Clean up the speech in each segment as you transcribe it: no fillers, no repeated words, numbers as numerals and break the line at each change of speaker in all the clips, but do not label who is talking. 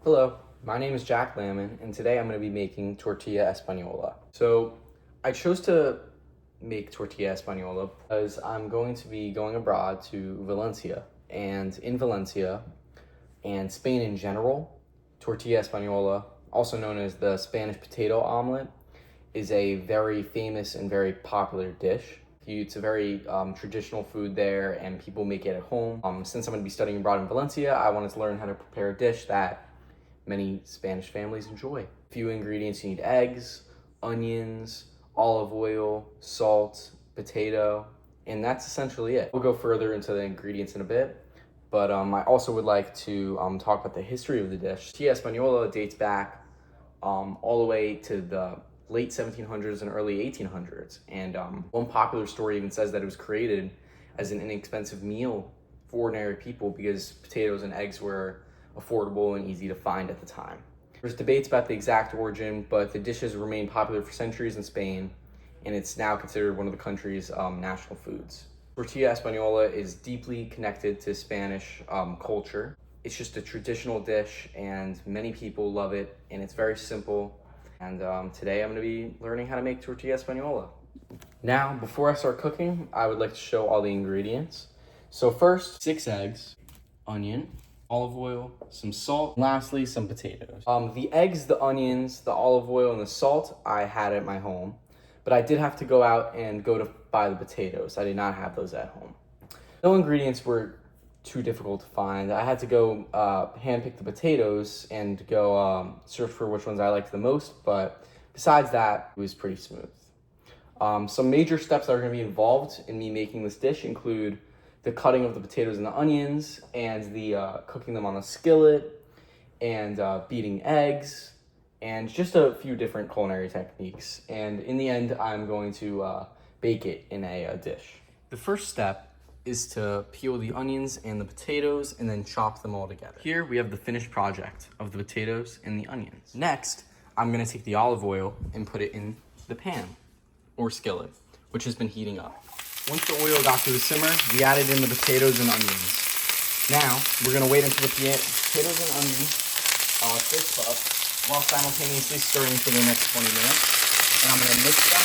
Hello, my name is Jack Lamon, and today I'm going to be making tortilla española. So I chose to make tortilla española because I'm going to be going abroad to Valencia, and in Valencia and Spain in general, tortilla española, also known as the Spanish potato omelet, is a very famous and very popular dish. It's a very traditional food there, and people make it at home. Since I'm going to be studying abroad in Valencia, I wanted to learn how to prepare a dish that many Spanish families enjoy. A few ingredients: you need eggs, onions, olive oil, salt, potato, and that's essentially it. We'll go further into the ingredients in a bit, but I also would like to talk about the history of the dish. Tortilla española dates back all the way to the late 1700s and early 1800s, and one popular story even says that it was created as an inexpensive meal for ordinary people because potatoes and eggs were affordable and easy to find at the time. There's debates about the exact origin, but the dish has remained popular for centuries in Spain, and it's now considered one of the country's national foods. Tortilla española is deeply connected to Spanish culture. It's just a traditional dish, and many people love it, and it's very simple. And today I'm going to be learning how to make tortilla española. Now, before I start cooking, I would like to show all the ingredients. So first, 6 eggs, onion, olive oil, some salt, and lastly, some potatoes. The eggs, the onions, the olive oil, and the salt I had at my home, but I did have to go out and go to buy the potatoes. I did not have those at home. No ingredients were too difficult to find. I had to go handpick the potatoes and go search for which ones I liked the most, but besides that, it was pretty smooth. Some major steps that are going to be involved in me making this dish include the cutting of the potatoes and the onions, and the cooking them on a skillet, and beating eggs, and just a few different culinary techniques. And in the end, I'm going to bake it in a dish. The first step is to peel the onions and the potatoes and then chop them all together. Here we have the finished project of the potatoes and the onions. Next, I'm gonna take the olive oil and put it in the pan or skillet, which has been heating up. Once the oil got to the simmer, we added in the potatoes and onions. Now, we're gonna wait until the potatoes and onions crisp up while simultaneously stirring for the next 20 minutes. And I'm gonna mix them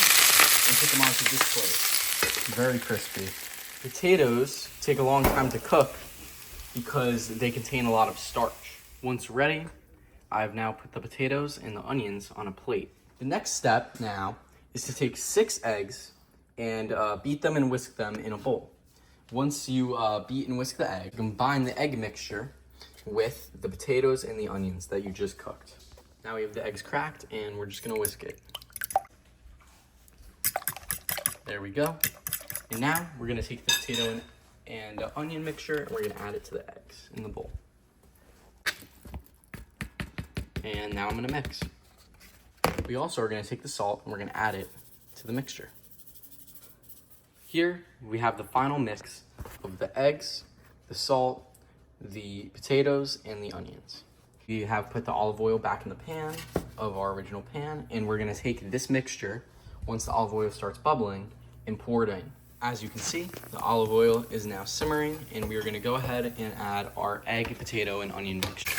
and put them onto this plate. Very crispy. Potatoes take a long time to cook because they contain a lot of starch. Once ready, I've now put the potatoes and the onions on a plate. The next step now is to take 6 eggs and beat them and whisk them in a bowl. Once you beat and whisk the egg, combine the egg mixture with the potatoes and the onions that you just cooked. Now we have the eggs cracked, and we're just gonna whisk it. There we go. And now we're gonna take the potato and onion mixture, and we're gonna add it to the eggs in the bowl. And now I'm gonna mix. We also are gonna take the salt and we're gonna add it to the mixture. Here we have the final mix of the eggs, the salt, the potatoes, and the onions. We have put the olive oil back in the pan of our original pan, and we're gonna take this mixture, once the olive oil starts bubbling, and pour it in. As you can see, the olive oil is now simmering, and we are gonna go ahead and add our egg, potato, and onion mixture.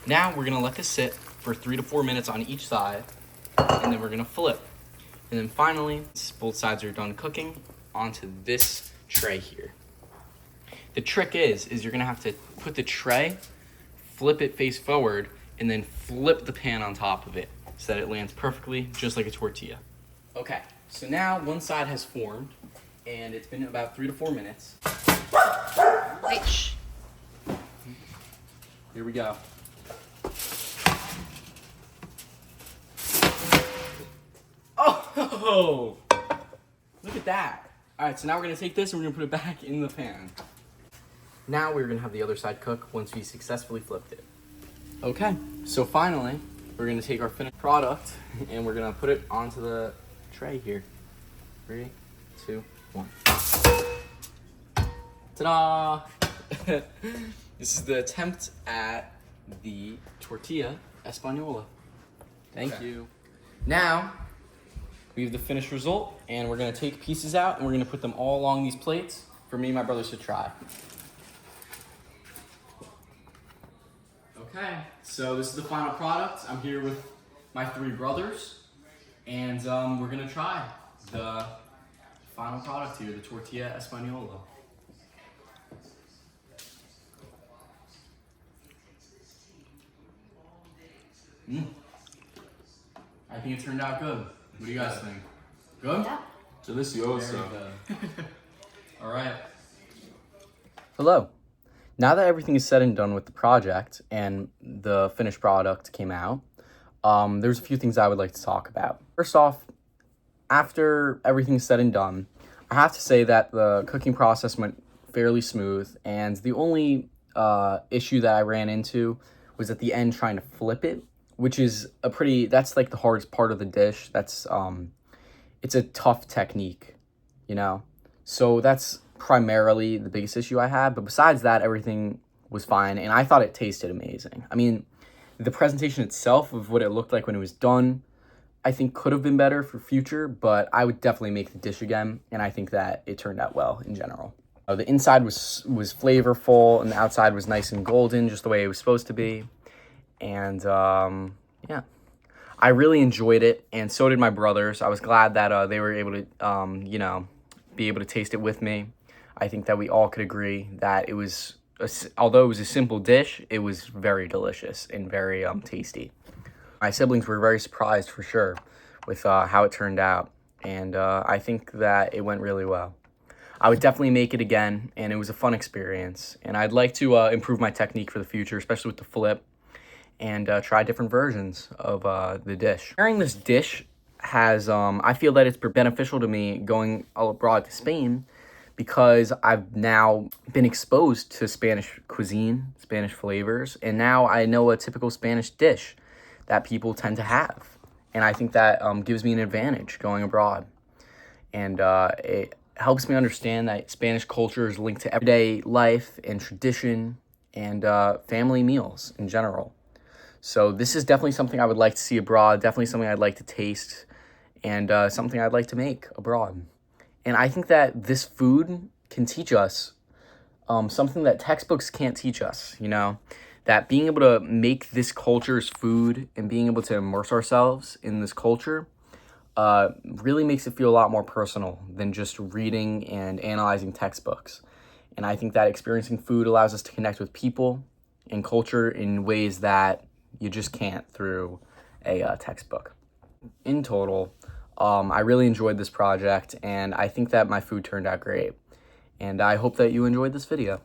Now we're gonna let this sit for 3 to 4 minutes on each side, and then we're gonna flip. And then finally, both sides are done cooking, onto this tray here. The trick is you're gonna have to put the tray, flip it face forward, and then flip the pan on top of it so that it lands perfectly, just like a tortilla. Okay, so now one side has formed, and it's been about 3 to 4 minutes. Wait, shh. Here we go. Oh, look at that. All right, so now we're gonna take this and we're gonna put it back in the pan. Now we're gonna have the other side cook once we successfully flipped it. Okay, so finally, we're gonna take our finished product and we're gonna put it onto the tray here. 3, 2, 1. Ta-da! This is the attempt at the tortilla española. Thank you. Now, we have the finished result, and we're gonna take pieces out and we're gonna put them all along these plates for me and my brothers to try. Okay, so this is the final product. I'm here with my 3 brothers, and we're gonna try the final product here, the tortilla española. I think it turned out good. What do you guys think? Good?
Yeah.
Delicioso.
Very good. All right. Hello. Now that everything is said and done with the project and the finished product came out, there's a few things I would like to talk about. First off, after everything's said and done, I have to say that the cooking process went fairly smooth, and the only issue that I ran into was at the end trying to flip it, which is that's like the hardest part of the dish. That's it's a tough technique, you know? So that's primarily the biggest issue I had, but besides that, everything was fine, and I thought it tasted amazing. I mean, the presentation itself of what it looked like when it was done, I think could have been better for future, but I would definitely make the dish again, and I think that it turned out well in general. The inside was flavorful, and the outside was nice and golden, just the way it was supposed to be, and yeah. I really enjoyed it, and so did my brothers. I was glad that they were able to, you know, be able to taste it with me. I think that we all could agree that it was, although it was a simple dish, it was very delicious and very tasty. My siblings were very surprised for sure with how it turned out, and I think that it went really well. I would definitely make it again, and it was a fun experience, and I'd like to improve my technique for the future, especially with the flip, and try different versions of the dish. Preparing this dish has, I feel that it's beneficial to me going abroad to Spain, because I've now been exposed to Spanish cuisine, Spanish flavors, and now I know a typical Spanish dish that people tend to have. And I think that gives me an advantage going abroad. And it helps me understand that Spanish culture is linked to everyday life and tradition and family meals in general. So this is definitely something I would like to see abroad, definitely something I'd like to taste, and something I'd like to make abroad. And I think that this food can teach us something that textbooks can't teach us, you know? That being able to make this culture's food and being able to immerse ourselves in this culture really makes it feel a lot more personal than just reading and analyzing textbooks. And I think that experiencing food allows us to connect with people and culture in ways that you just can't through a textbook. In total, I really enjoyed this project, and I think that my food turned out great. And I hope that you enjoyed this video.